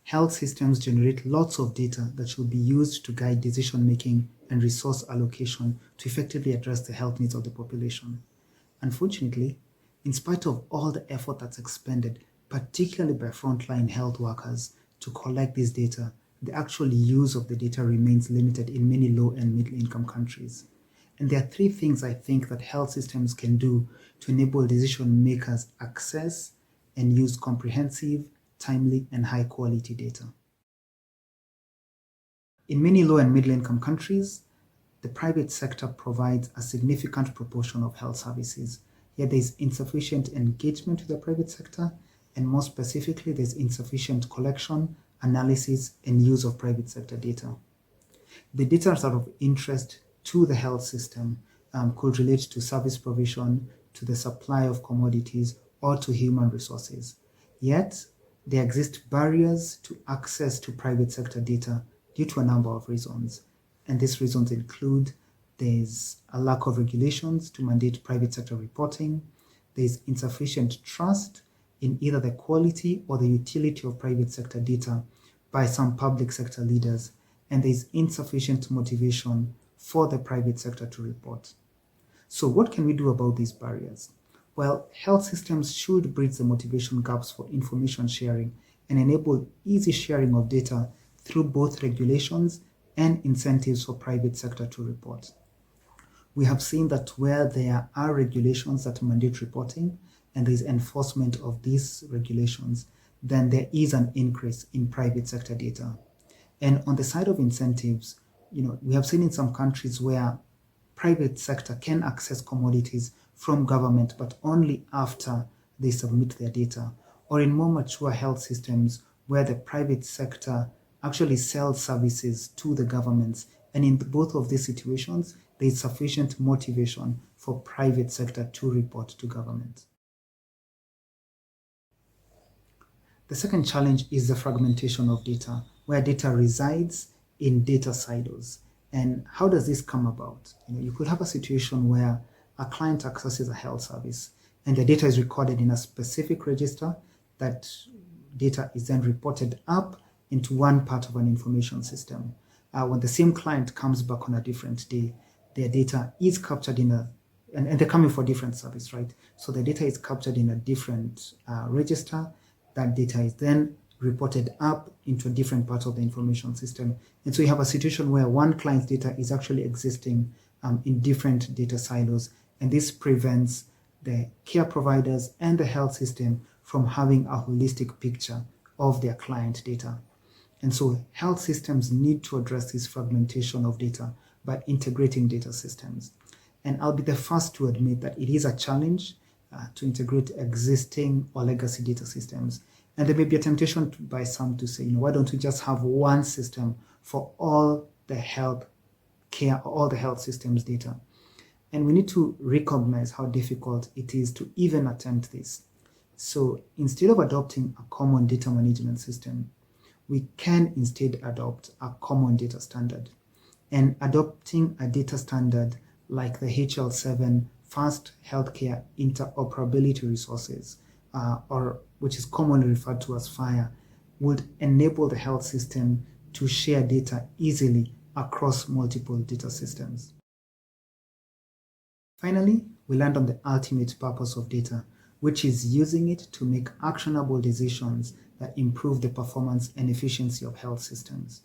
health systems generate lots of data that should be used to guide decision-making and resource allocation to effectively address the health needs of the population. Unfortunately, in spite of all the effort that's expended, particularly by frontline health workers, to collect this data, the actual use of the data remains limited in many low and middle-income countries. And there are three things I think that health systems can do to enable decision makers access and use comprehensive, timely, and high-quality data. In many low and middle-income countries, the private sector provides a significant proportion of health services, yet there is insufficient engagement with the private sector, and more specifically, there's insufficient collection, analysis, and use of private sector data. The data that are of interest to the health system could relate to service provision, to the supply of commodities, or to human resources. Yet, there exist barriers to access to private sector data due to a number of reasons. And these reasons include there's a lack of regulations to mandate private sector reporting, there's insufficient trust in either the quality or the utility of private sector data by some public sector leaders, and there's insufficient motivation for the private sector to report. So what can we do about these barriers? Well, health systems should bridge the motivation gaps for information sharing and enable easy sharing of data through both regulations and incentives for private sector to report. We have seen that where there are regulations that mandate reporting and there is enforcement of these regulations, then there is an increase in private sector data. And on the side of incentives, we have seen in some countries where private sector can access commodities from government, but only after they submit their data, or in more mature health systems where the private sector actually sells services to the governments. And in both of these situations, there is sufficient motivation for private sector to report to government. The second challenge is the fragmentation of data, where data resides in data silos. And how does this come about? You could have a situation where a client accesses a health service and the data is recorded in a specific register. That data is then reported up into one part of an information system. When the same client comes back on a different day, their data is captured in and they're coming for different service, right? So the data is captured in a different register. That data is then reported up into a different part of the information system. And so you have a situation where one client's data is actually existing in different data silos. And this prevents the care providers and the health system from having a holistic picture of their client data. And so health systems need to address this fragmentation of data by integrating data systems. And I'll be the first to admit that it is a challenge to integrate existing or legacy data systems. And there may be a temptation by some to say, why don't we just have one system for all the health care, all the health systems data? And we need to recognize how difficult it is to even attempt this. So instead of adopting a common data management system, we can instead adopt a common data standard. And adopting a data standard like the HL7 Fast Healthcare Interoperability Resources, or which is commonly referred to as FHIR, would enable the health system to share data easily across multiple data systems. Finally, we land on the ultimate purpose of data, which is using it to make actionable decisions that improve the performance and efficiency of health systems.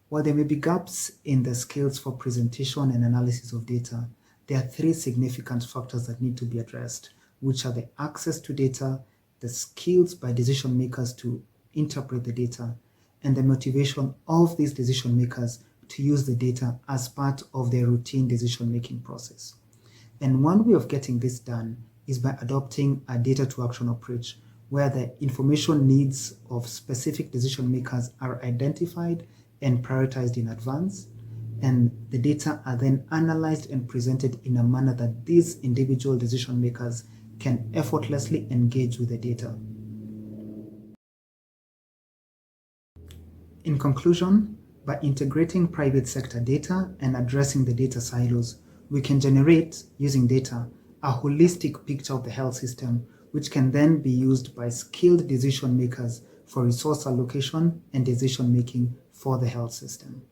While there may be gaps in the skills for presentation and analysis of data, there are three significant factors that need to be addressed, which are the access to data, the skills by decision makers to interpret the data, and the motivation of these decision makers to use the data as part of their routine decision-making process. And one way of getting this done is by adopting a data to action approach, where the information needs of specific decision makers are identified and prioritized in advance, and the data are then analyzed and presented in a manner that these individual decision makers can effortlessly engage with the data. In conclusion, by integrating private sector data and addressing the data silos, we can generate, using data, a holistic picture of the health system, which can then be used by skilled decision makers for resource allocation and decision making for the health system.